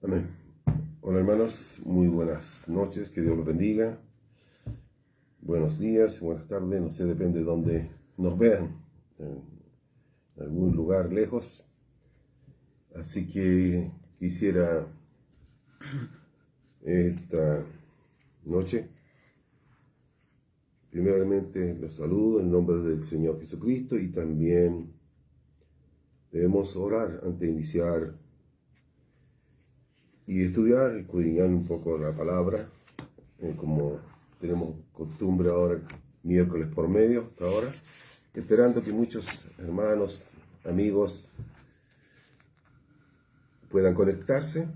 Amén. Hola hermanos, muy buenas noches, que Dios los bendiga. Buenos días, buenas tardes, no sé, depende de dónde nos vean, en algún lugar lejos. Así que quisiera esta noche, primeramente los saludo en nombre del Señor Jesucristo y también debemos orar antes de iniciar y estudiar, escudriñar un poco la palabra, como tenemos costumbre ahora, miércoles por medio, hasta ahora, esperando que muchos hermanos, amigos, puedan conectarse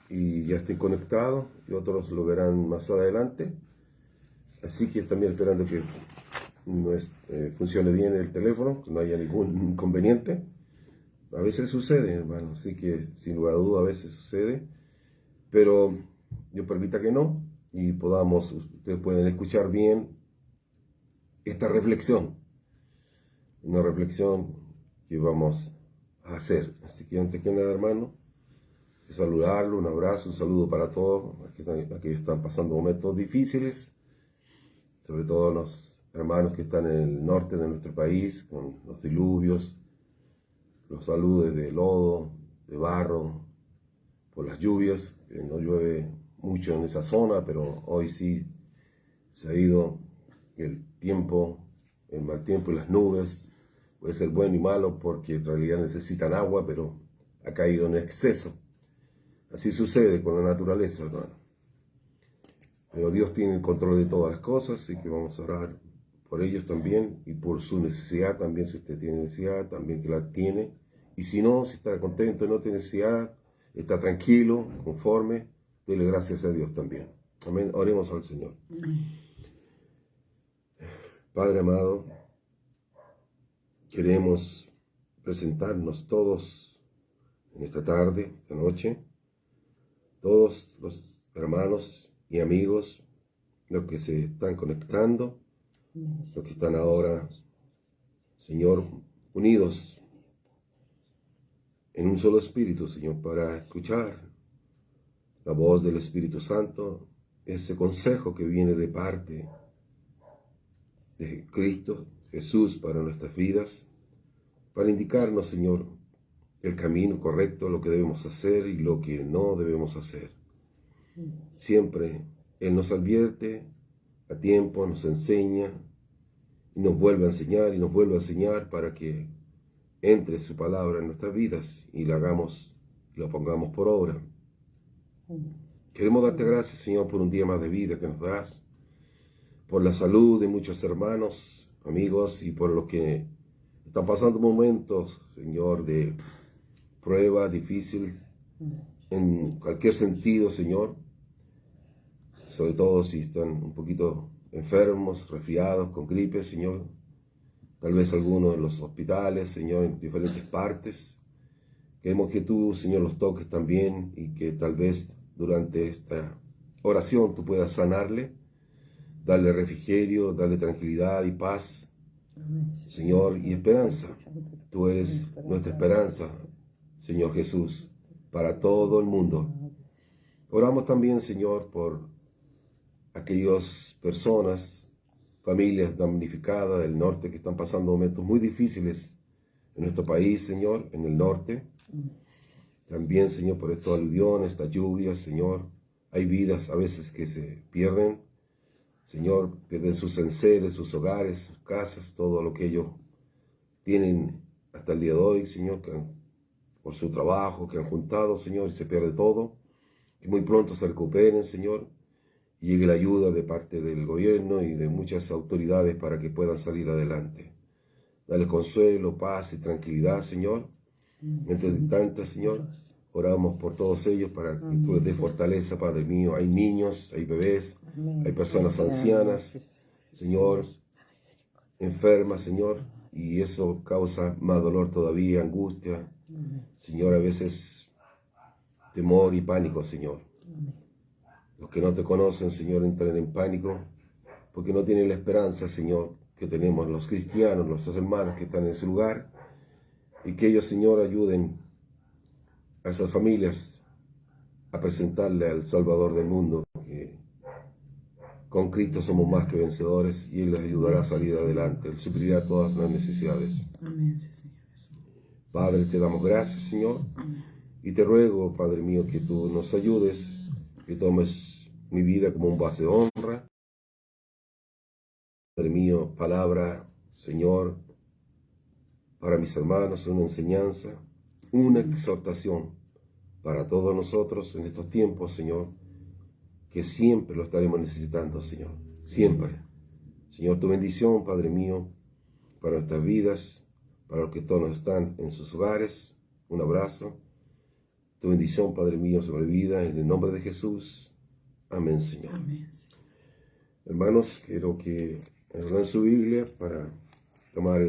y ya estén conectados, y otros lo verán más adelante. Así que también esperando que funcione bien el teléfono, que no haya ningún inconveniente. A veces sucede, hermano, así que sin lugar a duda a veces sucede, pero Dios permita que no, y ustedes pueden escuchar bien esta reflexión, una reflexión que vamos a hacer. Así que antes que nada, hermano, saludarlo, un abrazo, un saludo para todos aquellos que están pasando momentos difíciles, sobre todo los hermanos que están en el norte de nuestro país, con los diluvios, los saludos de lodo, de barro, por las lluvias, que no llueve mucho en esa zona, pero hoy sí se ha ido el tiempo, el mal tiempo y las nubes. Puede ser bueno y malo porque en realidad necesitan agua, pero ha caído en exceso. Así sucede con la naturaleza, hermano. Pero Dios tiene el control de todas las cosas, así que vamos a orar por ellos también y por su necesidad también, si usted tiene necesidad, también que la tiene. Y si no, si está contento, no tiene necesidad, está tranquilo, conforme, dele gracias a Dios también. Amén. Oremos al Señor. Padre amado, queremos presentarnos todos en esta tarde, esta noche, todos los hermanos y amigos, los que se están conectando, los que están ahora, Señor, unidos en un solo espíritu, Señor, para escuchar la voz del Espíritu Santo, ese consejo que viene de parte de Cristo Jesús para nuestras vidas, para indicarnos, Señor, el camino correcto, lo que debemos hacer y lo que no debemos hacer. Siempre Él nos advierte a tiempo, nos enseña y nos vuelve a enseñar y nos vuelve a enseñar para que entre su palabra en nuestras vidas y la hagamos, lo pongamos por obra. Queremos darte gracias, Señor, por un día más de vida que nos das, por la salud de muchos hermanos, amigos, y por los que están pasando momentos, Señor, de prueba difícil en cualquier sentido, Señor, sobre todo si están un poquito enfermos, resfriados, con gripe, Señor, tal vez algunos en los hospitales, Señor, en diferentes partes. Queremos que tú, Señor, los toques también y que tal vez durante esta oración tú puedas sanarle, darle refrigerio, darle tranquilidad y paz, Señor, y esperanza. Tú eres nuestra esperanza, Señor Jesús, para todo el mundo. Oramos también, Señor, por aquellas personas, familias damnificadas del norte que están pasando momentos muy difíciles en nuestro país, Señor, en el norte. También, Señor, por estos aluviones, estas lluvias, Señor, hay vidas a veces que se pierden. Señor, pierden sus enseres, sus hogares, sus casas, todo lo que ellos tienen hasta el día de hoy, Señor, por su trabajo, que han juntado, Señor, y se pierde todo. Que muy pronto se recuperen, Señor, y llegue la ayuda de parte del gobierno y de muchas autoridades para que puedan salir adelante. Dale consuelo, paz y tranquilidad, Señor. Mientras tanto, Señor, oramos por todos ellos para que tú les des fortaleza, Padre mío. Hay niños, hay bebés, hay personas ancianas, Señor, enfermas, Señor, y eso causa más dolor todavía, angustia, Señor, a veces temor y pánico, Señor. Los que no te conocen, Señor, entran en pánico porque no tienen la esperanza, Señor, que tenemos los cristianos, nuestros hermanos que están en ese lugar, y que ellos, Señor, ayuden a esas familias a presentarle al Salvador del mundo, que con Cristo somos más que vencedores y Él les ayudará a salir adelante. Él suplirá todas las necesidades. Amén, sí, Señor. Padre, te damos gracias, Señor. Amén. Y te ruego, Padre mío, que tú nos ayudes, que tomes mi vida como un vaso de honra. Padre mío, palabra, Señor, para mis hermanos, una enseñanza, una exhortación para todos nosotros en estos tiempos, Señor, que siempre lo estaremos necesitando, Señor, siempre. Señor, tu bendición, Padre mío, para nuestras vidas, para los que todos están en sus hogares, un abrazo. Tu bendición, Padre mío, sobre mi vida, en el nombre de Jesús. Amén, Señor. Amén. Hermanos, quiero que abran su Biblia para tomar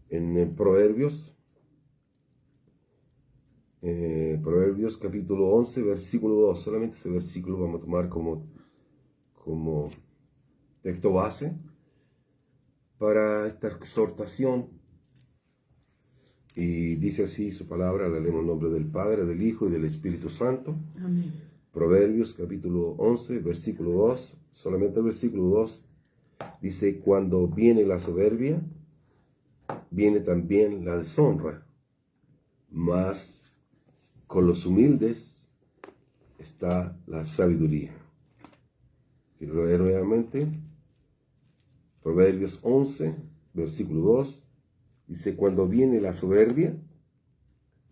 en Proverbios. Proverbios capítulo 11, versículo 2. Solamente ese versículo vamos a tomar como texto base para esta exhortación. Y dice así su palabra, la leemos en nombre del Padre, del Hijo y del Espíritu Santo. Amén. Proverbios capítulo 11, versículo 2, solamente el versículo 2, dice: cuando viene la soberbia, viene también la deshonra, mas con los humildes está la sabiduría. Quiero leer nuevamente, Proverbios 11, versículo 2, dice: cuando viene la soberbia,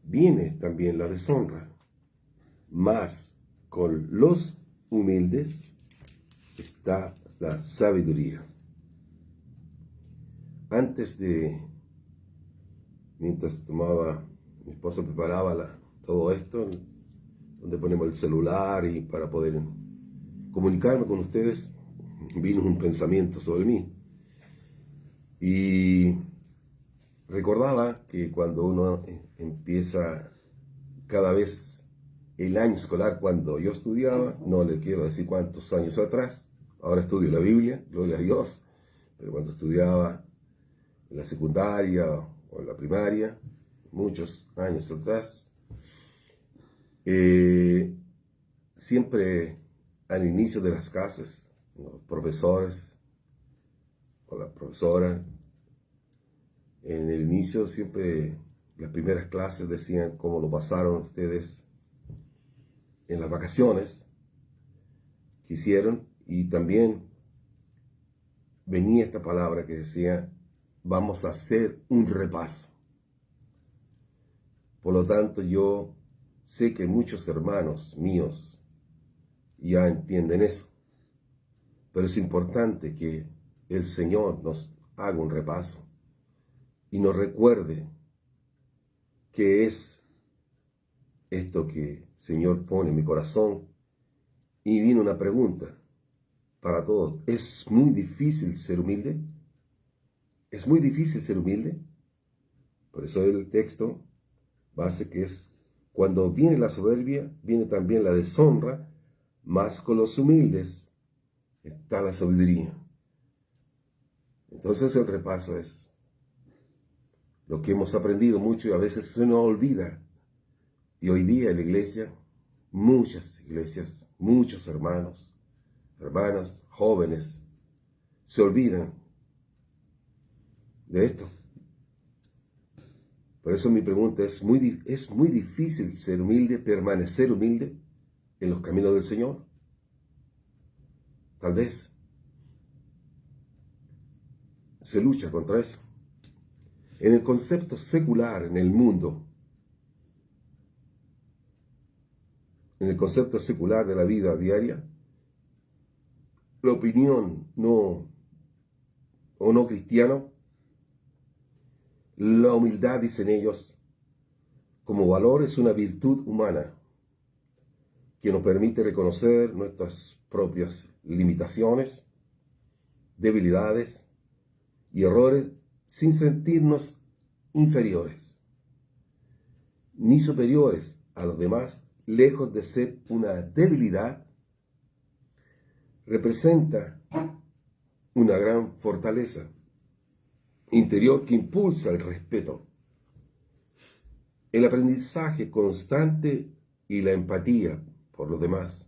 viene también la deshonra, mas con los humildes está la sabiduría. Mientras mi esposa preparaba todo esto, donde ponemos el celular y para poder comunicarme con ustedes, vino un pensamiento sobre mí. Y recordaba que cuando uno empieza cada vez el año escolar, cuando yo estudiaba, no le quiero decir cuántos años atrás, ahora estudio la Biblia, gloria a Dios, pero cuando estudiaba en la secundaria o en la primaria, muchos años atrás, siempre al inicio de las clases, los profesores o la profesora, en el inicio siempre las primeras clases decían cómo lo pasaron ustedes en las vacaciones que hicieron, y también venía esta palabra que decía: vamos a hacer un repaso. Por lo tanto, yo sé que muchos hermanos míos ya entienden eso, pero es importante que el Señor nos haga un repaso y nos recuerde qué es esto que el Señor pone en mi corazón. Y viene una pregunta para todos: ¿es muy difícil ser humilde? ¿Es muy difícil ser humilde? Por eso el texto base que es: cuando viene la soberbia, viene también la deshonra, mas con los humildes está la sabiduría. Entonces el repaso es lo que hemos aprendido mucho y a veces se nos olvida. Y hoy día en la iglesia, muchas iglesias, muchos hermanos, hermanas, jóvenes, se olvidan de esto. Por eso mi pregunta es muy difícil ser humilde, permanecer humilde en los caminos del Señor. Tal vez se lucha contra eso. En el concepto secular, en el mundo, en el concepto secular de la vida diaria, la opinión no cristiana, la humildad, dicen ellos, como valor es una virtud humana que nos permite reconocer nuestras propias limitaciones, debilidades y errores sin sentirnos inferiores ni superiores a los demás. Lejos de ser una debilidad, representa una gran fortaleza interior que impulsa el respeto, el aprendizaje constante y la empatía por los demás.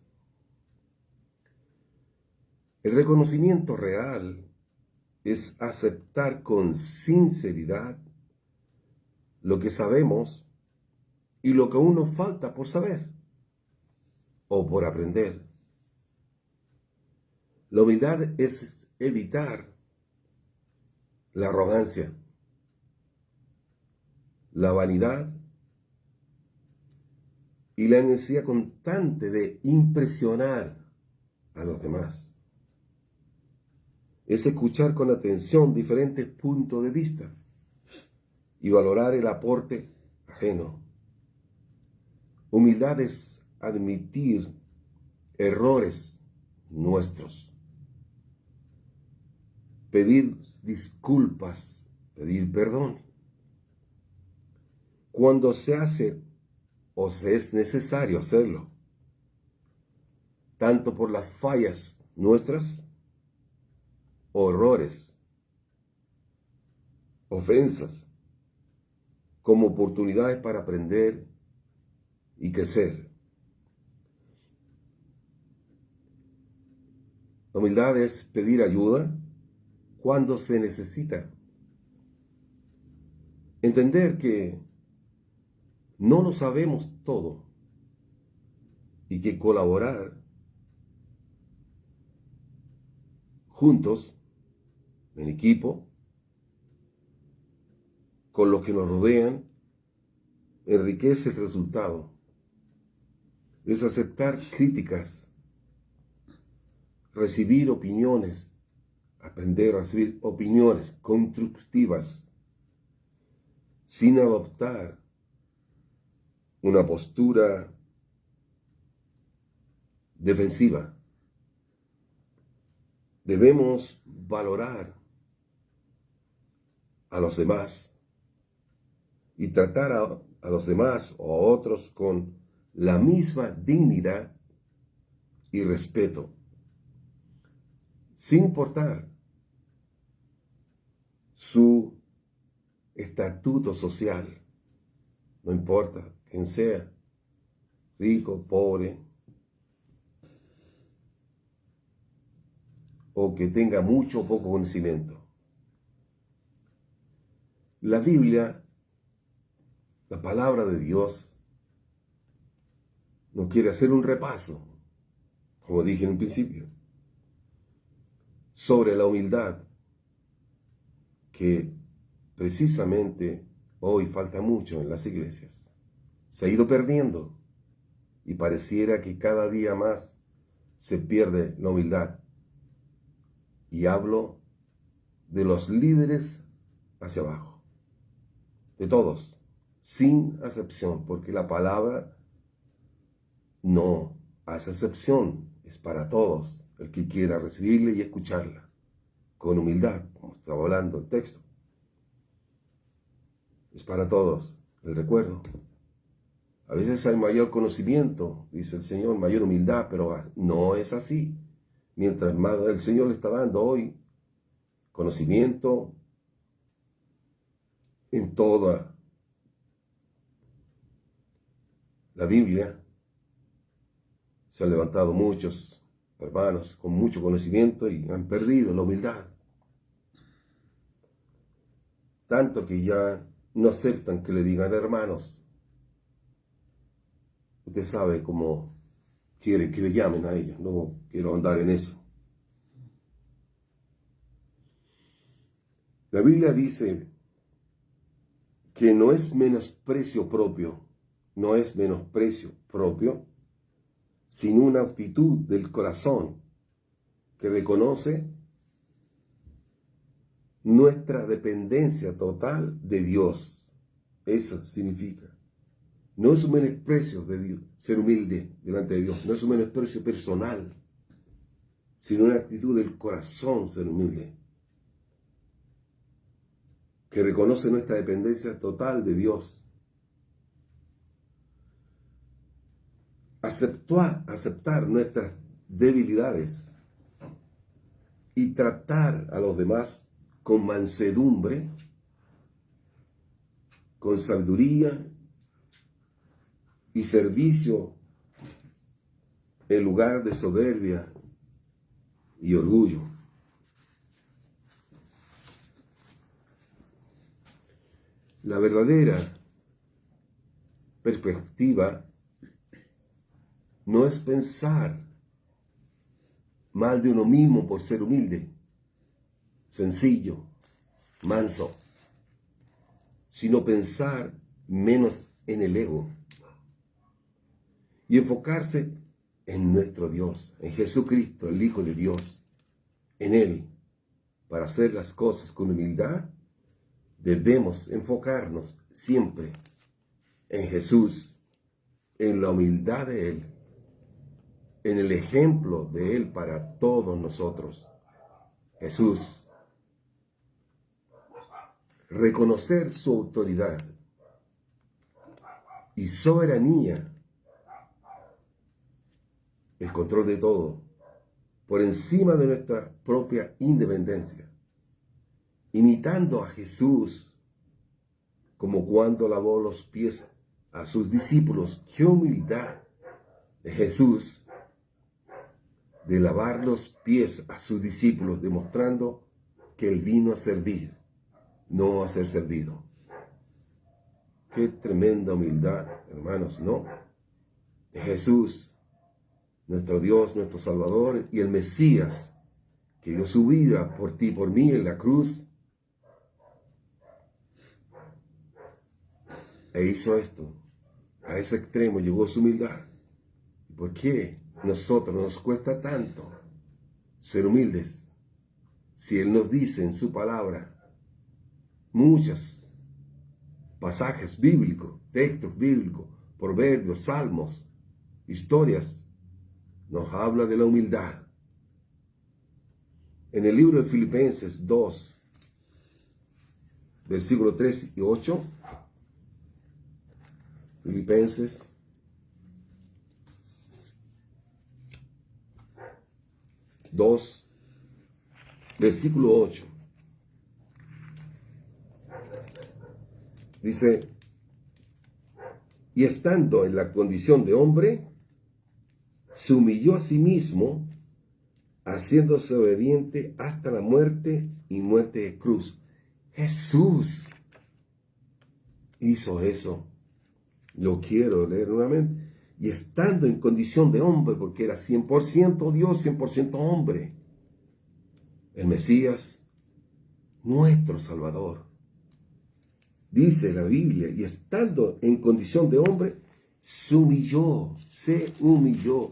El reconocimiento real es aceptar con sinceridad lo que sabemos y lo que aún nos falta por saber o por aprender. La humildad es evitar la arrogancia, la vanidad y la necesidad constante de impresionar a los demás. Es escuchar con atención diferentes puntos de vista y valorar el aporte ajeno. Humildad es admitir errores nuestros, pedir disculpas, pedir perdón. Cuando se hace o se es necesario hacerlo, tanto por las fallas nuestras o errores, ofensas, como oportunidades para aprender y crecer. La humildad es pedir ayuda cuando se necesita. Entender que no lo sabemos todo y que colaborar juntos, en equipo, con los que nos rodean, enriquece el resultado. Es aceptar críticas, recibir opiniones, aprender a recibir opiniones constructivas, sin adoptar una postura defensiva. Debemos valorar a los demás y tratar a los demás o a otros con la misma dignidad y respeto, sin importar su estatuto social. No importa quién sea, rico, pobre, o que tenga mucho o poco conocimiento. La Biblia, la palabra de Dios, nos quiere hacer un repaso, como dije en un principio, sobre la humildad, que precisamente hoy falta mucho en las iglesias. Se ha ido perdiendo y pareciera que cada día más se pierde la humildad. Y hablo de los líderes hacia abajo, de todos, sin excepción, porque la palabra no hace excepción, es para todos, el que quiera recibirla y escucharla, con humildad, como estaba hablando el texto. Es para todos, el recuerdo. A veces hay mayor conocimiento, dice el Señor, mayor humildad, pero no es así. Mientras más el Señor le está dando hoy conocimiento en toda la Biblia, se han levantado muchos hermanos con mucho conocimiento y han perdido la humildad. Tanto que ya no aceptan que le digan hermanos. Usted sabe cómo quieren que le llamen a ellos. No quiero andar en eso. La Biblia dice que no es menosprecio propio, sino una actitud del corazón que reconoce nuestra dependencia total de Dios. Eso significa. No es un menosprecio de Dios, ser humilde delante de Dios. No es un menosprecio personal, sino una actitud del corazón ser humilde, que reconoce nuestra dependencia total de Dios. Aceptar nuestras debilidades y tratar a los demás con mansedumbre, con sabiduría y servicio en lugar de soberbia y orgullo. La verdadera perspectiva no es pensar mal de uno mismo por ser humilde, sencillo, manso, sino pensar menos en el ego y enfocarse en nuestro Dios, en Jesucristo, el Hijo de Dios, en Él. Para hacer las cosas con humildad, debemos enfocarnos siempre en Jesús, en la humildad de Él, en el ejemplo de Él para todos nosotros. Jesús, reconocer su autoridad y soberanía, el control de todo, por encima de nuestra propia independencia, imitando a Jesús, como cuando lavó los pies a sus discípulos. ¡Qué humildad de Jesús de lavar los pies a sus discípulos, demostrando que Él vino a servir, no a ser servido! ¡Qué tremenda humildad, hermanos! ¿No? De Jesús, nuestro Dios, nuestro Salvador y el Mesías, que dio su vida por ti y por mí en la cruz, e hizo esto. A ese extremo llegó su humildad. ¿Por qué nosotros nos cuesta tanto ser humildes? Si Él nos dice en su palabra muchos pasajes bíblicos, textos bíblicos, proverbios, salmos, historias, nos habla de la humildad. En el libro de Filipenses 2, versículos 3 y 8, Filipenses 2, versículo 8, dice: y estando en la condición de hombre, se humilló a sí mismo, haciéndose obediente hasta la muerte y muerte de cruz. Jesús hizo eso. Lo quiero leer nuevamente. Y estando en condición de hombre, porque era 100% Dios, 100% hombre, el Mesías, nuestro Salvador. Dice la Biblia, y estando en condición de hombre, se humilló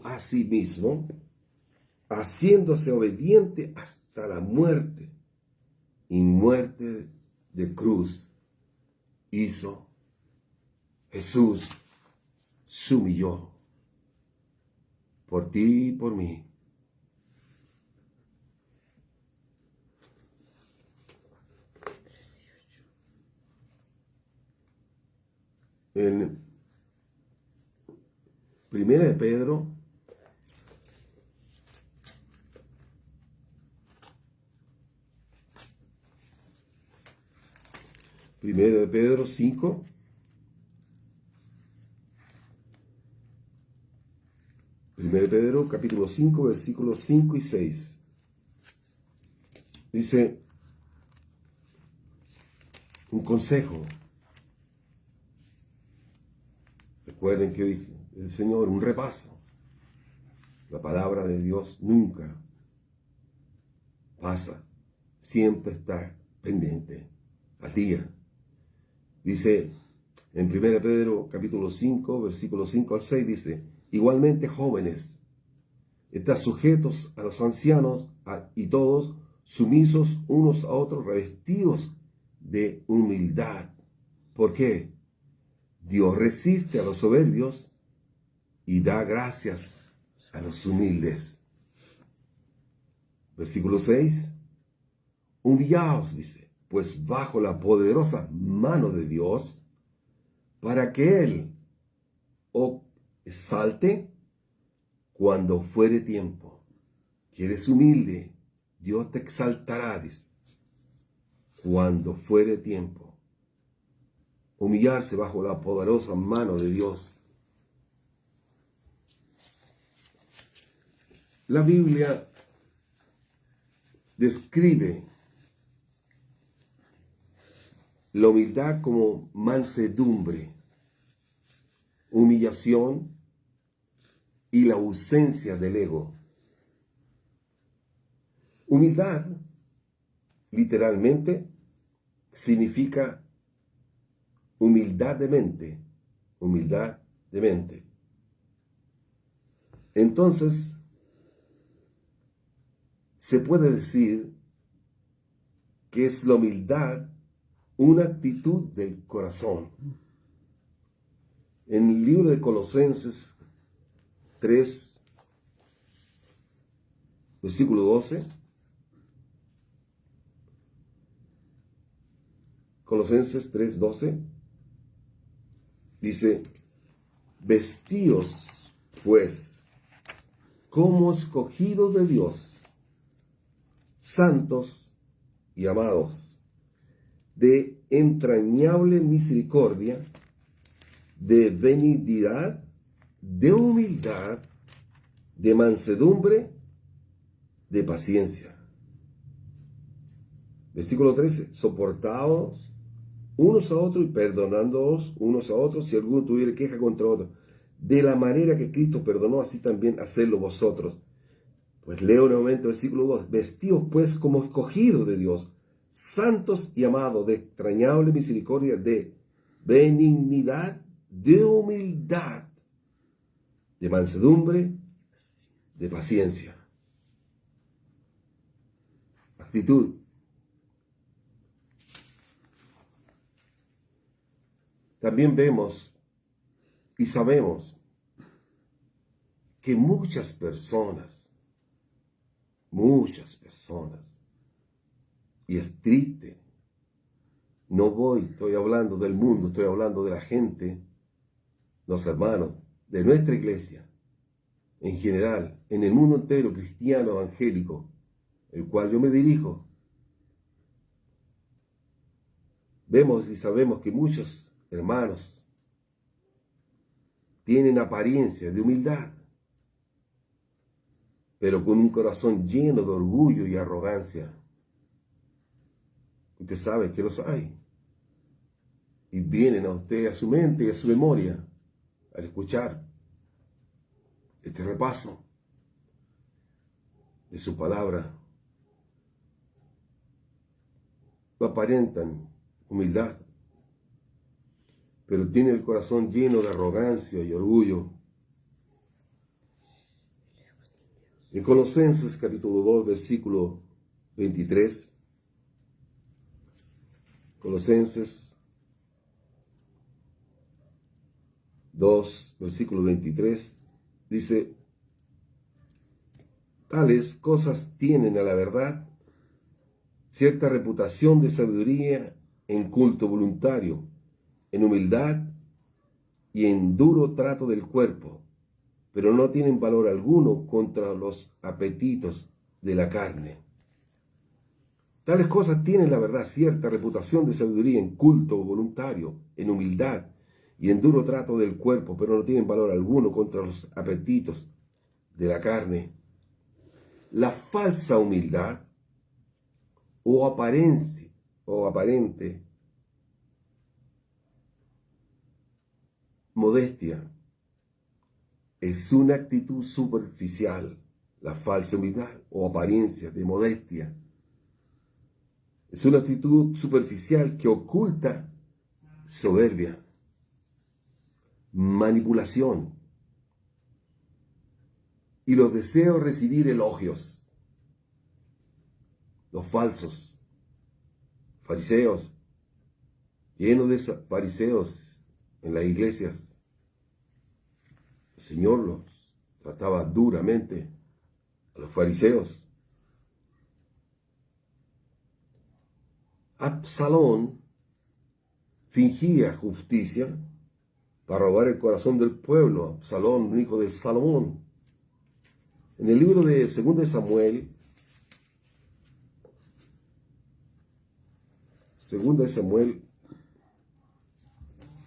a sí mismo, haciéndose obediente hasta la muerte y muerte de cruz. Hizo Jesús, se humilló por ti y por mí. En 1 de Pedro, Primero de Pedro 5, Primero de Pedro, capítulo 5, versículos 5 y 6. Dice un consejo. Recuerden que dije el Señor, un repaso. La palabra de Dios nunca pasa, siempre está pendiente, al día. Dice en 1 Pedro capítulo 5, versículos 5 al 6, dice: igualmente, jóvenes, estad sujetos a los ancianos y todos sumisos unos a otros, revestidos de humildad. ¿Por qué? Dios resiste a los soberbios y da gracias a los humildes. Versículo 6. Humillaos, dice, pues bajo la poderosa mano de Dios, para que Él os exalte cuando fuere tiempo. Que eres humilde, Dios te exaltará, dice, cuando fuere tiempo. Humillarse bajo la poderosa mano de Dios La Biblia describe la humildad como mansedumbre, humillación y la ausencia del ego. Humildad, literalmente, significa humildad de mente, humildad de mente. Entonces, se puede decir que es la humildad una actitud del corazón. En el libro de Colosenses 3, versículo 12, Colosenses 3, 12, dice, vestíos, pues, como escogidos de Dios, santos y amados, de entrañable misericordia, de benignidad, de humildad, de mansedumbre, de paciencia. Versículo 13, soportaos unos a otros y perdonándoos unos a otros si alguno tuviera queja contra otro. De la manera que Cristo perdonó, así también hacedlo vosotros. Pues leo nuevamente el versículo 2. Vestíos pues como escogidos de Dios, santos y amados, de entrañable misericordia, de benignidad, de humildad, de mansedumbre, de paciencia. Actitud. También vemos y sabemos que muchas personas, y es triste, estoy hablando del mundo, estoy hablando de la gente, los hermanos de nuestra iglesia, en general, en el mundo entero cristiano evangélico, el cual yo me dirijo, vemos y sabemos que muchos hermanos tienen apariencia de humildad, pero con un corazón lleno de orgullo y arrogancia. Usted sabe que los hay. Y vienen a usted, a su mente y a su memoria, al escuchar este repaso de su palabra. No aparentan humildad, pero tienen el corazón lleno de arrogancia y orgullo. En Colosenses capítulo 2, versículo 23, Colosenses 2, versículo 23, dice, tales cosas tienen a la verdad cierta reputación de sabiduría en culto voluntario, en humildad y en duro trato del cuerpo, pero no tienen valor alguno contra los apetitos de la carne. Tales cosas tienen, la verdad, cierta reputación de sabiduría en culto voluntario, en humildad y en duro trato del cuerpo, pero no tienen valor alguno contra los apetitos de la carne. La falsa humildad o aparente modestia es una actitud superficial. La falsa humildad o apariencia de modestia es una actitud superficial que oculta soberbia, manipulación y los deseos de recibir elogios. Los falsos fariseos, llenos de fariseos en las iglesias, el Señor los trataba duramente a los fariseos. Absalón fingía justicia para robar el corazón del pueblo. Absalón, un hijo de Salomón. En el libro de 2 de Samuel, 2 de Samuel,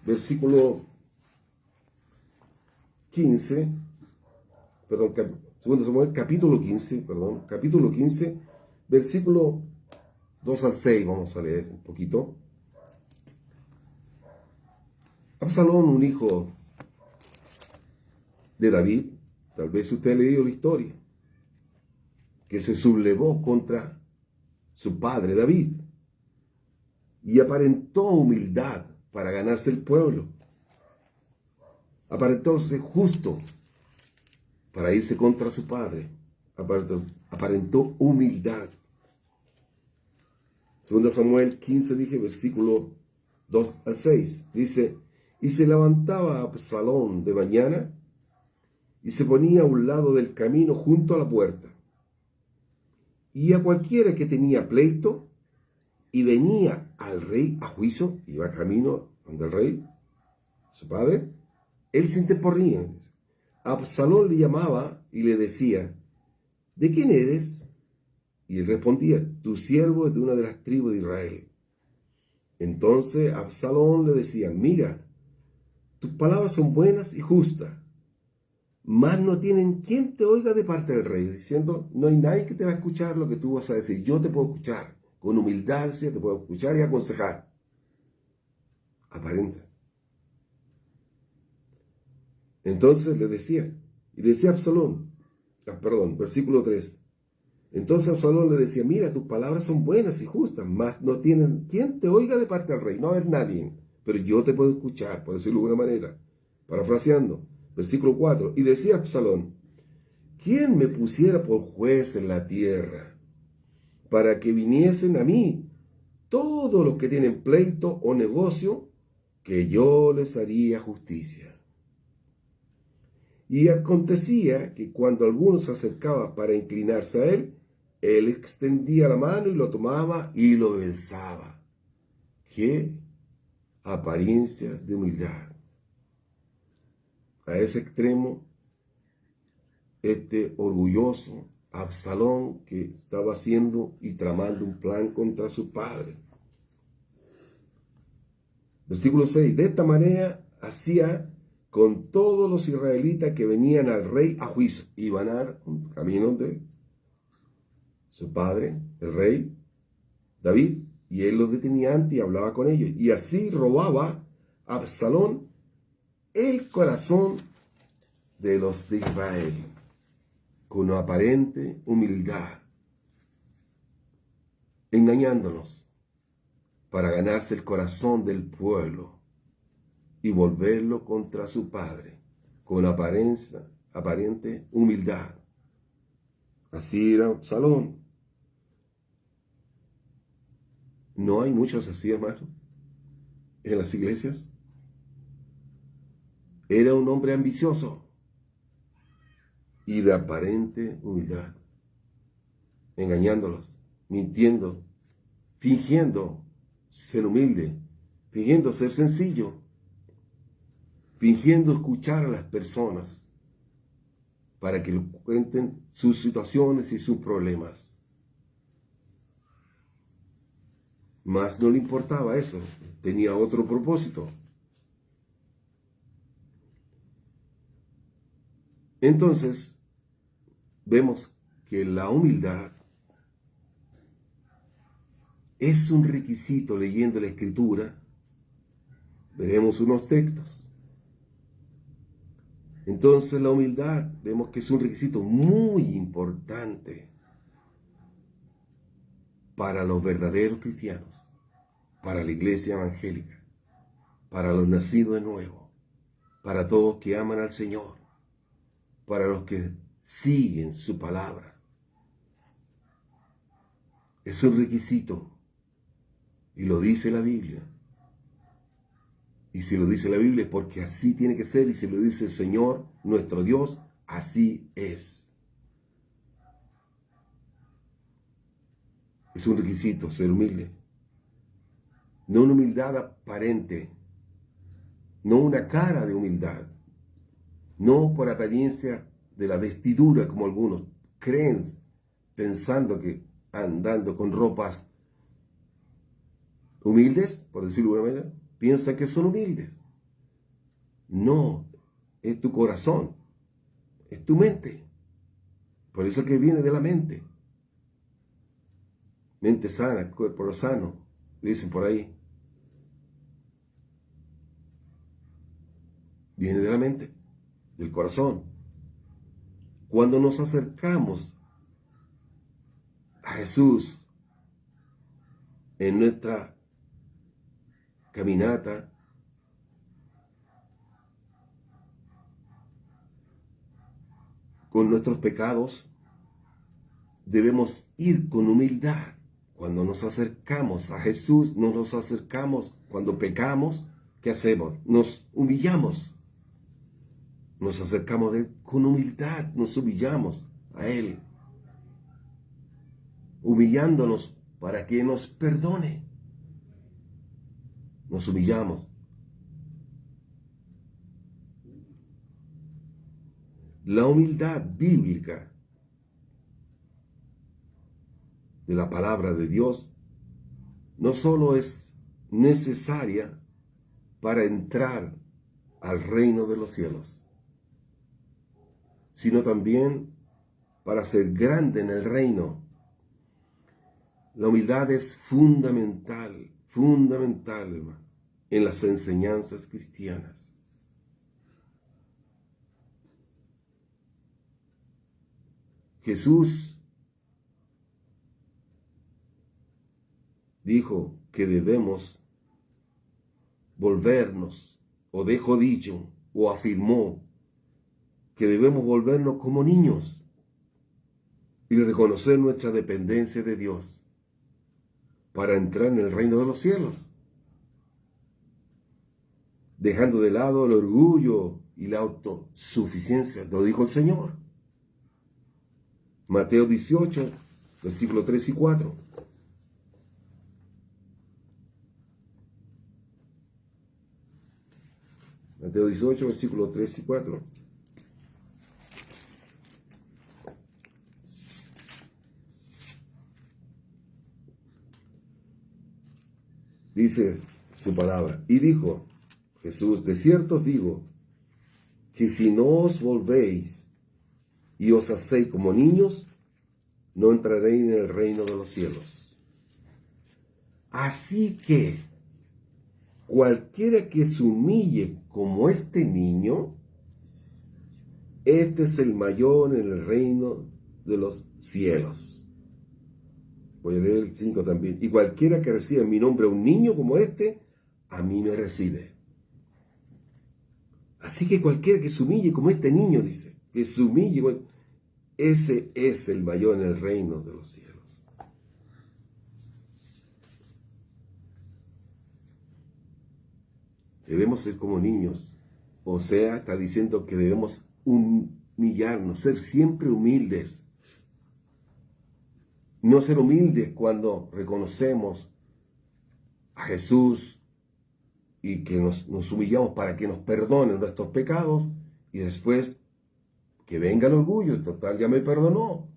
versículo 15, Segundo Samuel, capítulo 15, versículo 2 al 6, vamos a leer un poquito. Absalón, un hijo de David, tal vez usted ha leído la historia, que se sublevó contra su padre David y aparentó humildad para ganarse el pueblo. Aparentó ser justo para irse contra su padre. Aparentó humildad. Segunda Samuel 15, dije, versículo 2 al 6. Dice, y se levantaba Absalón de mañana y se ponía a un lado del camino junto a la puerta. Y a cualquiera que tenía pleito y venía al rey a juicio, iba camino donde el rey, su padre, él se interponía. Absalón le llamaba y le decía, ¿de quién eres? Y él respondía, tu siervo es de una de las tribus de Israel. Entonces Absalón le decía, mira, tus palabras son buenas y justas, mas no tienen quien te oiga de parte del rey, diciendo, no hay nadie que te va a escuchar lo que tú vas a decir, yo te puedo escuchar, con humildad te puedo escuchar y aconsejar. Aparenta. Entonces le decía, y decía Absalón, versículo 3, entonces Absalón le decía, mira, tus palabras son buenas y justas, mas no tienen quien te oiga de parte del rey, no va a haber nadie, pero yo te puedo escuchar, por decirlo de alguna manera. Parafraseando, versículo 4, y decía Absalón, ¿quién me pusiera por juez en la tierra, para que viniesen a mí todos los que tienen pleito o negocio, que yo les haría justicia? Y acontecía que cuando alguno se acercaba para inclinarse a él, él extendía la mano y lo tomaba y lo besaba. ¡Qué apariencia de humildad! A ese extremo, este orgulloso Absalón que estaba haciendo y tramando un plan contra su padre. Versículo 6. De esta manera hacía con todos los israelitas que venían al rey a juicio. Iban a un camino de su padre, el rey David, y él los detenía antes y hablaba con ellos. Y así robaba a Absalón el corazón de los de Israel, con aparente humildad, engañándonos para ganarse el corazón del pueblo y volverlo contra su padre, con aparente humildad. Así era Absalón. No hay muchos así, hermano, en las iglesias. Era un hombre ambicioso y de aparente humildad, engañándolos, mintiendo, fingiendo ser humilde, fingiendo ser sencillo, fingiendo escuchar a las personas para que le cuenten sus situaciones y sus problemas. Mas no le importaba eso, tenía otro propósito. Entonces, vemos que la humildad es un requisito leyendo la Escritura. Veremos unos textos. Entonces la humildad vemos que es un requisito muy importante para los verdaderos cristianos, para la iglesia evangélica, para los nacidos de nuevo, para todos que aman al Señor, para los que siguen su palabra. Es un requisito y lo dice la Biblia. Y si lo dice la Biblia es porque así tiene que ser, y si lo dice el Señor, nuestro Dios, así es. Es un requisito ser humilde. No una humildad aparente, no una cara de humildad, no por apariencia de la vestidura como algunos creen, pensando que andando con ropas humildes, por decirlo de alguna manera, piensan que son humildes. No, es tu corazón, es tu mente. Por eso es que viene de la mente. Mente sana, cuerpo sano, dicen por ahí. Viene de la mente, del corazón. Cuando nos acercamos a Jesús en nuestra caminata, con nuestros pecados, debemos ir con humildad. Cuando nos acercamos a Jesús, nos acercamos. Cuando pecamos, ¿qué hacemos? Nos humillamos. Nos acercamos a Él con humildad, nos humillamos a Él, humillándonos para que nos perdone. Nos humillamos. La humildad bíblica de la palabra de Dios no solo es necesaria para entrar al reino de los cielos, sino también para ser grande en el reino. La humildad es fundamental, fundamental en las enseñanzas cristianas. Jesús dijo que debemos volvernos, o dejó dicho, o afirmó que debemos volvernos como niños y reconocer nuestra dependencia de Dios para entrar en el reino de los cielos, dejando de lado el orgullo y la autosuficiencia. Lo dijo el Señor. Mateo 18, versículos 3 y 4. Mateo 18, versículos 3 y 4. Dice su palabra. Y dijo Jesús: de cierto os digo, que si no os volvéis y os hacéis como niños, no entraréis en el reino de los cielos. Así que cualquiera que se humille como este niño, este es el mayor en el reino de los cielos. Voy a leer el 5 también. Y cualquiera que reciba en mi nombre a un niño como este, a mí me recibe. Así que cualquiera que se humille como este niño, dice, que se humille, bueno, ese es el mayor en el reino de los cielos. Debemos ser como niños. O sea, está diciendo que debemos humillarnos, ser siempre humildes. No ser humildes cuando reconocemos a Jesús y que nos humillamos para que nos perdonen nuestros pecados, y después que venga el orgullo. Total, ya me perdonó.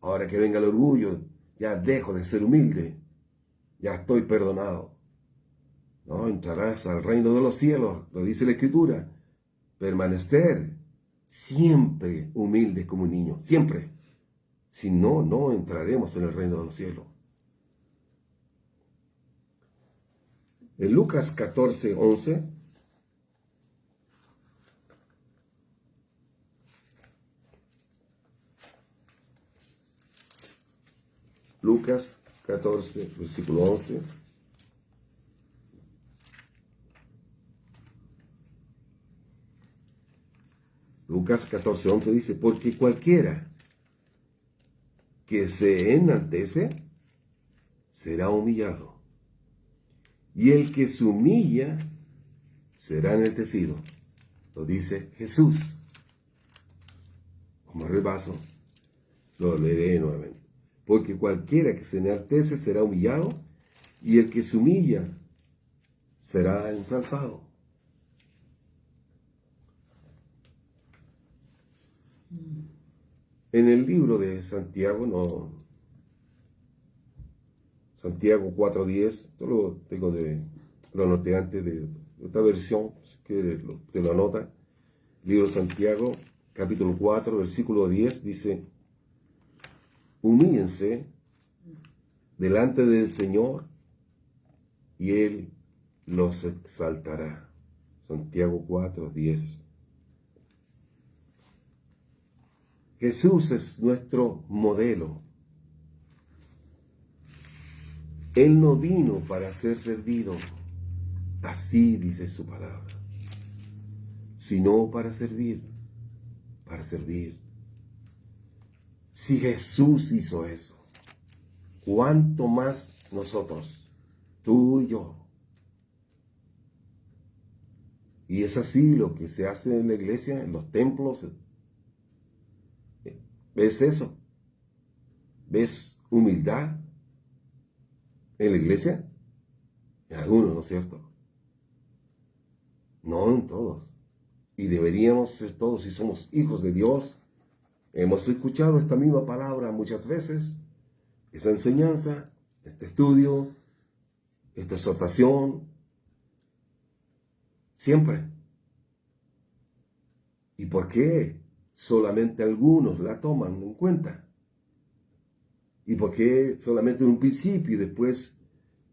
Ahora que venga el orgullo, ya dejo de ser humilde. Ya estoy perdonado. No, entrarás al reino de los cielos, lo dice la Escritura. Permanecer siempre humildes como un niño, siempre. Si no, no entraremos en el reino de los cielos. En Lucas 14, 11, Lucas 14, versículo 11. Lucas 14, 11 dice: porque cualquiera que se enaltece será humillado, y el que se humilla será enaltecido. Lo dice Jesús. Como repaso, lo leeré nuevamente. Porque cualquiera que se enaltece será humillado, y el que se humilla será ensalzado. En el libro de Santiago, Santiago 4:10, esto lo tengo lo anoté antes de esta versión, que te lo anota. Libro de Santiago, capítulo 4, versículo 10, dice: Humíllense delante del Señor y Él los exaltará. Santiago 4:10. Jesús es nuestro modelo. Él no vino para ser servido, así dice su palabra, sino para servir, para servir. Si Jesús hizo eso, ¿cuánto más nosotros, tú y yo? Y es así lo que se hace en la iglesia, en los templos. ¿Ves eso? ¿Ves humildad en la iglesia? En algunos, ¿no es cierto? No en todos. Y deberíamos ser todos si somos hijos de Dios. Hemos escuchado esta misma palabra muchas veces, esa enseñanza, este estudio, esta exhortación, siempre. ¿Y por qué solamente algunos la toman en cuenta? ¿Y por qué solamente en un principio y después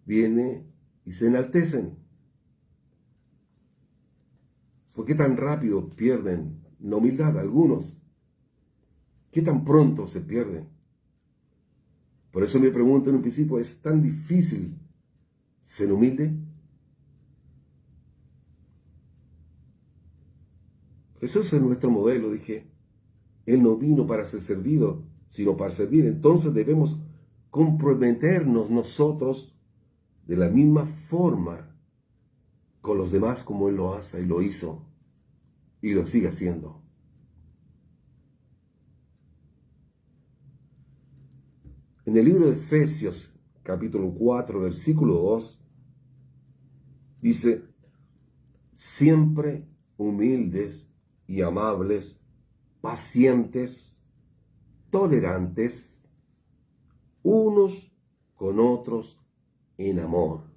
viene y se enaltecen? ¿Por qué tan rápido pierden la humildad algunos? ¿Qué tan pronto se pierden? Por eso me pregunto en un principio, ¿es tan difícil ser humilde? Jesús es nuestro modelo, dije. Él no vino para ser servido, sino para servir. Entonces debemos comprometernos nosotros de la misma forma con los demás como Él lo hace y lo hizo y lo sigue haciendo. En el libro de Efesios, capítulo 4, versículo 2, dice, siempre humildes y amables, pacientes, tolerantes, unos con otros en amor.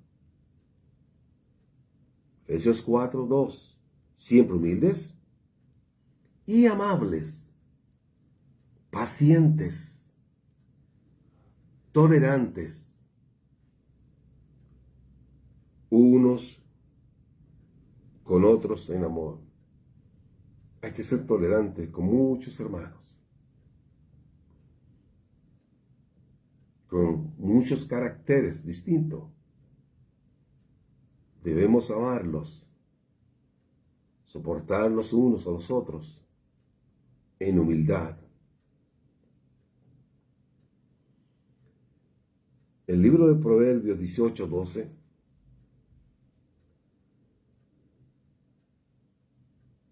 Efesios 4, 2, siempre humildes y amables, pacientes, tolerantes, unos con otros en amor. Hay que ser tolerantes con muchos hermanos, con muchos caracteres distintos. Debemos amarlos, soportarlos unos a los otros, en humildad. El libro de Proverbios 18:12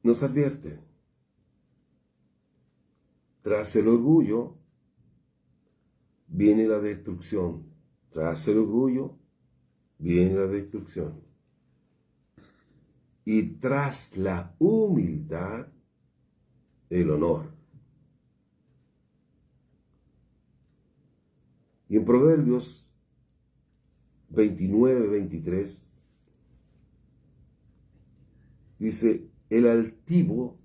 nos advierte, tras el orgullo viene la destrucción, tras el orgullo viene la destrucción, y tras la humildad el honor. Y en Proverbios 29:23 dice, el altivo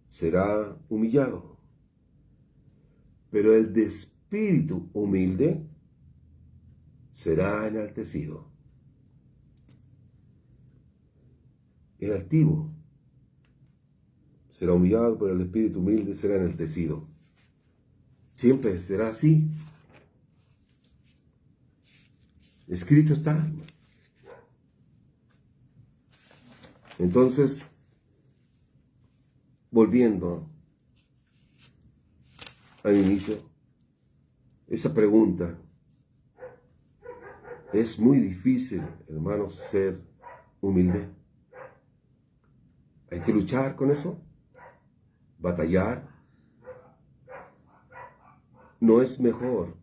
será humillado, pero el de espíritu humilde será enaltecido. El altivo será humillado, pero el espíritu humilde será enaltecido. Siempre será así. Escrito está. Entonces, volviendo al inicio, esa pregunta, es muy difícil, hermanos, ser humilde. Hay que luchar con eso, batallar. No es mejor,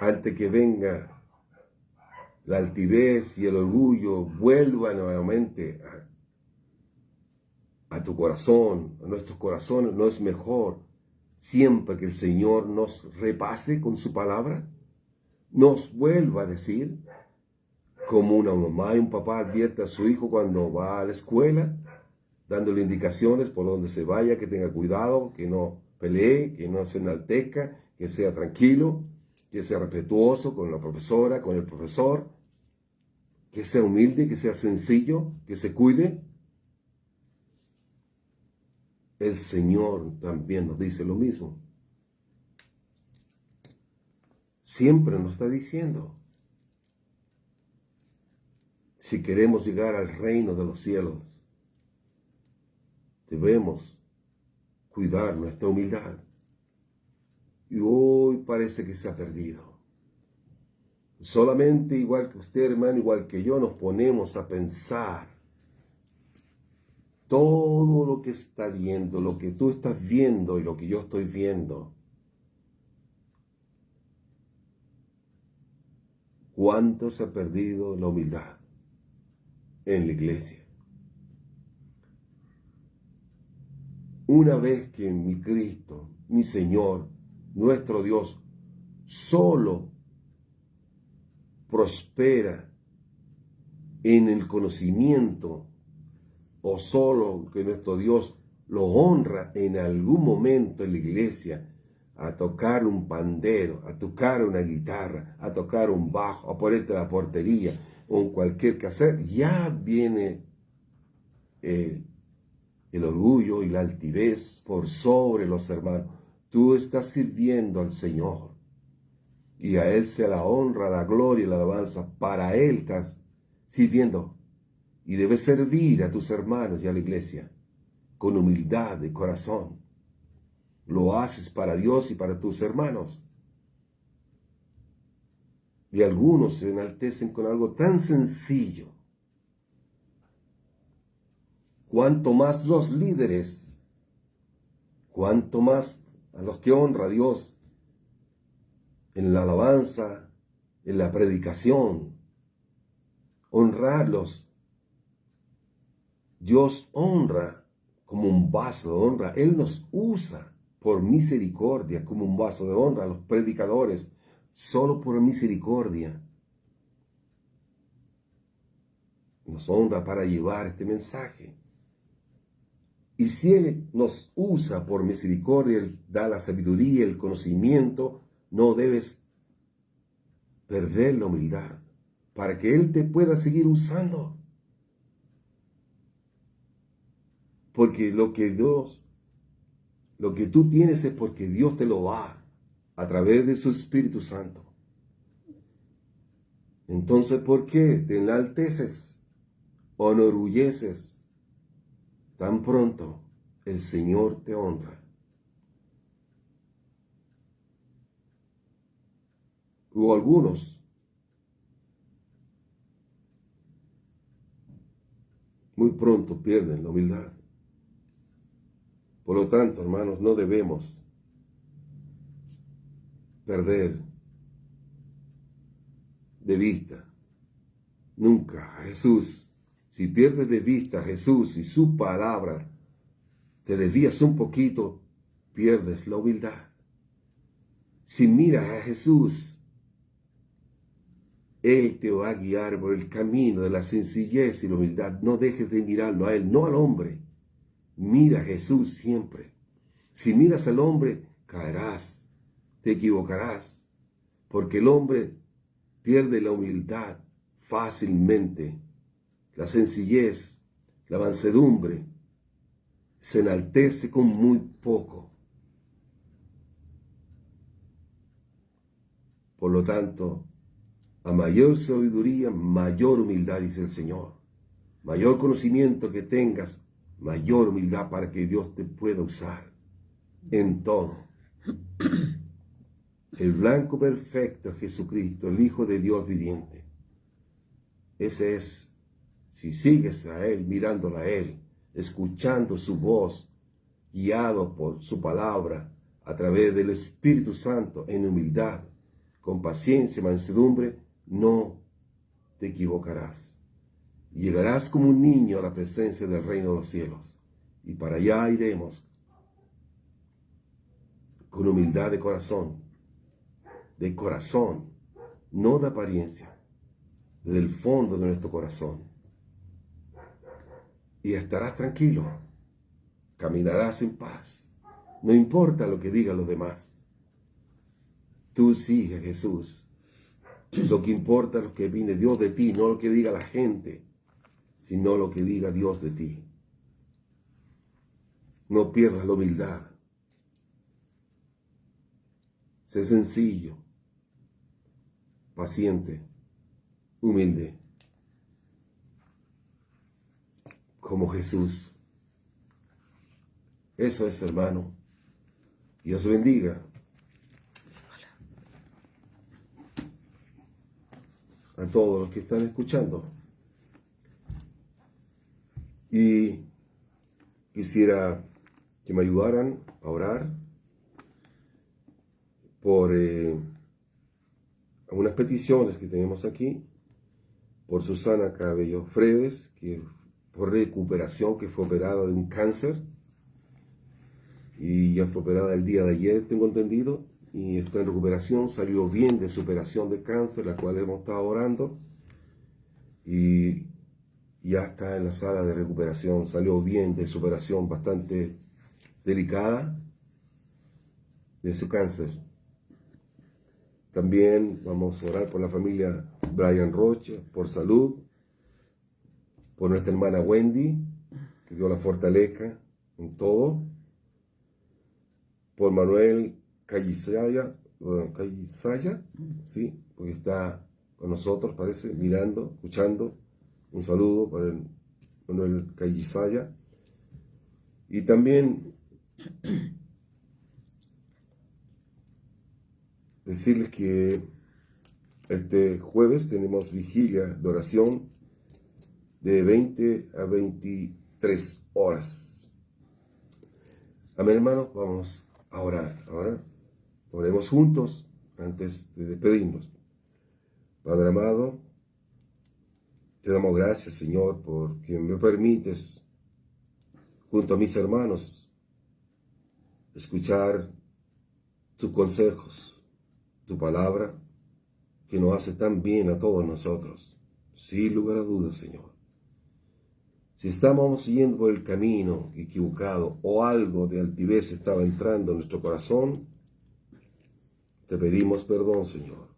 antes que venga la altivez y el orgullo, vuelva nuevamente a tu corazón, a nuestros corazones, no es mejor siempre que el Señor nos repase con su palabra, nos vuelva a decir, como una mamá y un papá advierte a su hijo cuando va a la escuela, dándole indicaciones por donde se vaya, que tenga cuidado, que no pelee, que no se enaltezca, que sea tranquilo, que sea respetuoso con la profesora, con el profesor, que sea humilde, que sea sencillo, que se cuide. El Señor también nos dice lo mismo. Siempre nos está diciendo, si queremos llegar al reino de los cielos, debemos cuidar nuestra humildad. Y hoy parece que se ha perdido. Solamente igual que usted, hermano, igual que yo, nos ponemos a pensar todo lo que está viendo, lo que tú estás viendo y lo que yo estoy viendo. ¿Cuánto se ha perdido la humildad en la iglesia? Una vez que mi Cristo, mi Señor, nuestro Dios, solo prospera en el conocimiento, o solo que nuestro Dios lo honra en algún momento en la iglesia, a tocar un pandero, a tocar una guitarra, a tocar un bajo, a ponerte la portería o en cualquier quehacer, ya viene el orgullo y la altivez por sobre los hermanos. Tú estás sirviendo al Señor y a Él sea la honra, la gloria y la alabanza. Para Él estás sirviendo y debes servir a tus hermanos y a la iglesia con humildad de corazón. Lo haces para Dios y para tus hermanos. Y algunos se enaltecen con algo tan sencillo. Cuanto más los líderes, cuanto más a los que honra a Dios en la alabanza, en la predicación, honrarlos. Dios honra como un vaso de honra. Él nos usa por misericordia como un vaso de honra a los predicadores, solo por misericordia. Nos honra para llevar este mensaje. Y si Él nos usa por misericordia, Él da la sabiduría, el conocimiento, no debes perder la humildad para que Él te pueda seguir usando. Porque lo que tú tienes es porque Dios te lo da a través de su Espíritu Santo. Entonces, ¿por qué te enalteces o enorgulleces tan pronto el Señor te honra? O algunos muy pronto pierden la humildad. Por lo tanto, hermanos, no debemos perder de vista nunca a Jesús. Si pierdes de vista a Jesús y su palabra, te desvías un poquito, pierdes la humildad. Si miras a Jesús, Él te va a guiar por el camino de la sencillez y la humildad. No dejes de mirarlo a Él, no al hombre. Mira a Jesús siempre. Si miras al hombre, caerás, te equivocarás, porque el hombre pierde la humildad fácilmente, la sencillez, la mansedumbre, se enaltece con muy poco. Por lo tanto, a mayor sabiduría, mayor humildad, dice el Señor. Mayor conocimiento que tengas, mayor humildad para que Dios te pueda usar en todo. El blanco perfecto es Jesucristo, el Hijo de Dios viviente. Ese es, si sigues a Él, mirándolo a Él, escuchando su voz, guiado por su palabra, a través del Espíritu Santo, en humildad, con paciencia y mansedumbre, no te equivocarás. Llegarás como un niño a la presencia del reino de los cielos. Y para allá iremos con humildad de corazón, no de apariencia, desde el fondo de nuestro corazón. y estarás tranquilo. Caminarás en paz. No importa lo que digan los demás. Tú sigue a Jesús. Lo que importa es lo que viene Dios de ti, no lo que diga la gente, sino lo que diga Dios de ti. No pierdas la humildad. Sé sencillo, paciente, humilde, como Jesús. Eso es, hermano. Dios bendiga a todos los que están escuchando. Y quisiera que me ayudaran a orar por algunas peticiones que tenemos aquí, por Susana Cabello Fredes, que por recuperación, que fue operada de un cáncer, y ya fue operada el día de ayer, tengo entendido, y está en recuperación, salió bien de su operación de cáncer, la cual hemos estado orando, y ya está en la sala de recuperación, salió bien de su operación bastante delicada de su cáncer. También vamos a orar por la familia Brian Rocha, por salud, por nuestra hermana Wendy, que Dios la fortalezca en todo, por Manuel Callisaya, sí, porque está con nosotros, parece, mirando, escuchando. Un saludo para el Manuel Callisaya. Y también decirles que este jueves tenemos vigilia de oración de 20 a 23 horas. Amén, hermanos, vamos a orar. Ahora oremos juntos antes de despedirnos. Padre amado, te damos gracias, Señor, porque me permites, junto a mis hermanos, escuchar tus consejos, tu palabra, que nos hace tan bien a todos nosotros. Sin lugar a dudas, Señor. Si estamos siguiendo por el camino equivocado o algo de altivez estaba entrando en nuestro corazón, te pedimos perdón, Señor,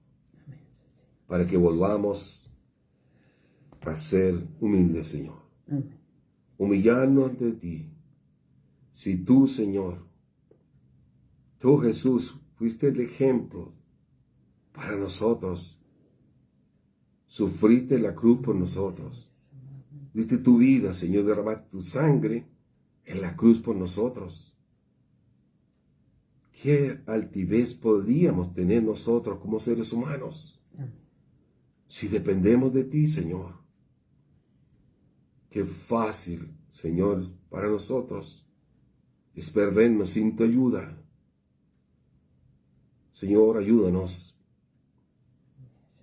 para que volvamos a ser humildes, Señor. Humillarnos ante ti. Si tú, Señor, tú, Jesús, fuiste el ejemplo para nosotros, sufriste la cruz por nosotros, diste tu vida, Señor, derramaste tu sangre en la cruz por nosotros. ¿Qué altivez podríamos tener nosotros como seres humanos si dependemos de ti, Señor? Qué fácil, Señor, para nosotros es perdernos sin tu ayuda. Señor, ayúdanos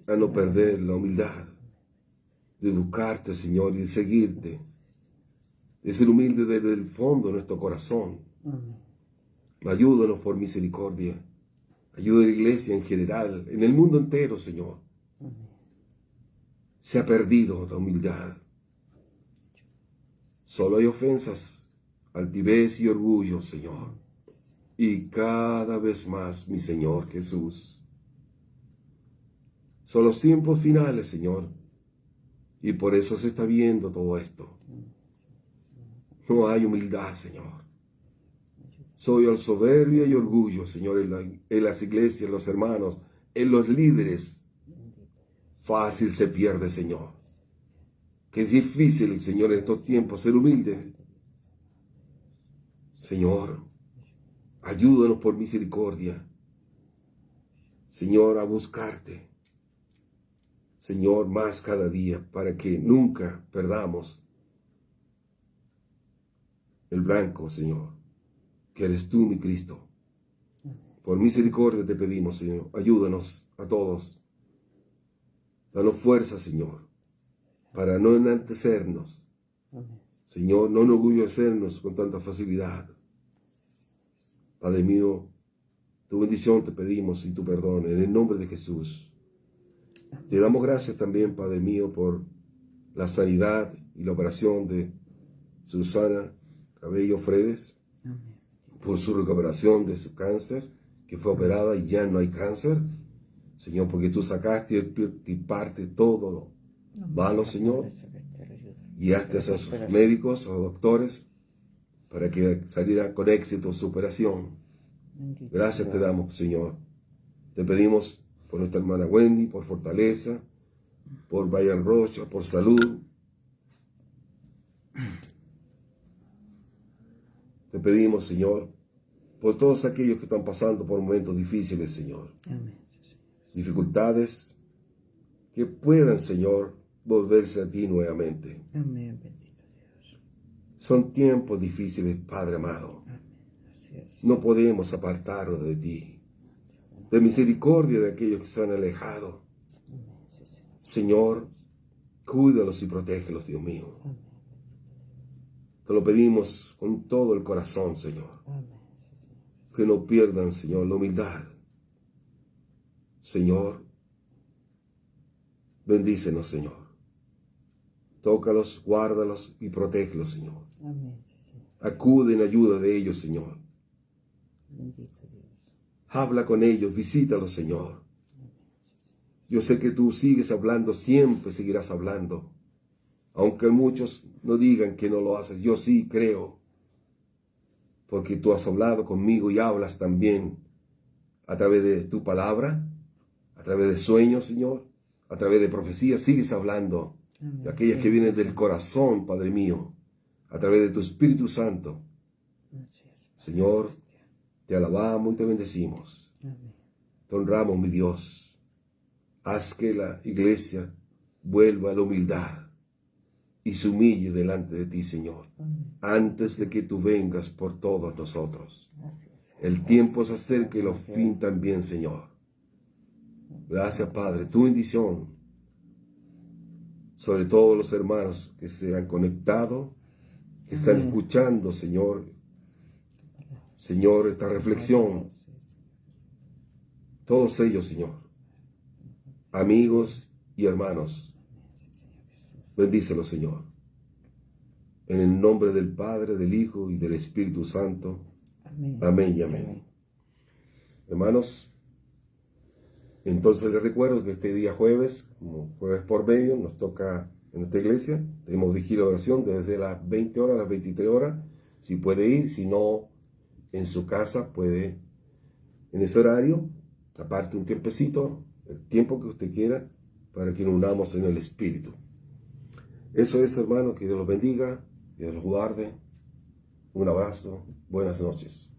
a no perder la humildad de buscarte, Señor, y de seguirte, de ser humilde desde el fondo de nuestro corazón. Ayúdanos por misericordia. Ayuda a la iglesia en general, en el mundo entero, Señor. Se ha perdido la humildad. Solo hay ofensas, altivez y orgullo, Señor. Y cada vez más, mi Señor Jesús. Son los tiempos finales, Señor. Y por eso se está viendo todo esto. No hay humildad, Señor. Soy el soberbia y orgullo, Señor, en las iglesias, los hermanos, en los líderes. Fácil se pierde, Señor. Que es difícil, Señor, en estos tiempos ser humilde. Señor, ayúdanos por misericordia. Señor, a buscarte. Señor, más cada día, para que nunca perdamos el blanco, Señor, que eres tú, mi Cristo. Por misericordia te pedimos, Señor, ayúdanos a todos. Danos fuerza, Señor, para no enaltecernos. Señor, no enorgullecernos con tanta facilidad. Padre mío, tu bendición te pedimos y tu perdón en el nombre de Jesús. Te damos gracias también, Padre mío, por la sanidad y la operación de Susana Cabello Fredes, Amén. por su recuperación de su cáncer, que fue operada y ya no hay cáncer. Señor, porque tú sacaste y parte todo lo malo, Señor. Guiaste a esos médicos o doctores para que salieran con éxito su operación. Gracias te damos, Señor. Te pedimos por nuestra hermana Wendy, por fortaleza, por Brian Rocha, por salud. Te pedimos, Señor, por todos aquellos que están pasando por momentos difíciles, Señor. Amén. Dificultades, que puedan, Señor, volverse a ti nuevamente. Amén, bendito Dios. Son tiempos difíciles, Padre amado. Amén. Así es. No podemos apartarnos de ti. De misericordia de aquellos que se han alejado. Amén, sí, Señor. Señor, cuídalos y protégelos, Dios mío. Amén. Te lo pedimos con todo el corazón, Señor. Amén, sí, Señor. Que no pierdan, Señor, la humildad. Señor, bendícenos, Señor. Tócalos, guárdalos y protégelos, Señor. Amén, sí, Señor. Acude en ayuda de ellos, Señor. Bendito Dios. Habla con ellos, visítalos, Señor. Amén, sí, Señor. Yo sé que tú sigues hablando, siempre seguirás hablando. Aunque muchos no digan que no lo haces, yo sí creo. Porque tú has hablado conmigo y hablas también a través de tu palabra, a través de sueños, Señor, a través de profecías, sigues hablando. Amén. De aquellas que vienen del corazón, Padre mío, a través de tu Espíritu Santo. Así es, Padre Señor, celestial. te alabamos y te bendecimos. Amén. Te honramos, mi Dios. Haz que la iglesia vuelva a la humildad y se humille delante de ti, Señor, Amén. antes de que tú vengas por todos nosotros. Así es. El tiempo se acerca y el fin también, Señor. Gracias, Padre. Tu bendición sobre todos los hermanos que se han conectado, que están Amén. escuchando, Señor. Señor, esta reflexión. Todos ellos, Señor. Amigos y hermanos. Bendícelos, Señor. En el nombre del Padre, del Hijo y del Espíritu Santo. Amén. Amén y amén. Hermanos, entonces les recuerdo que este día jueves, como jueves por medio, nos toca en esta iglesia. Tenemos vigilia de oración desde las 20 horas a las 23 horas. Si puede ir, si no, en su casa puede, en ese horario, aparte un tiempecito, el tiempo que usted quiera, para que nos unamos en el Espíritu. Eso es, hermano, que Dios los bendiga, que Dios los guarde. Un abrazo, buenas noches.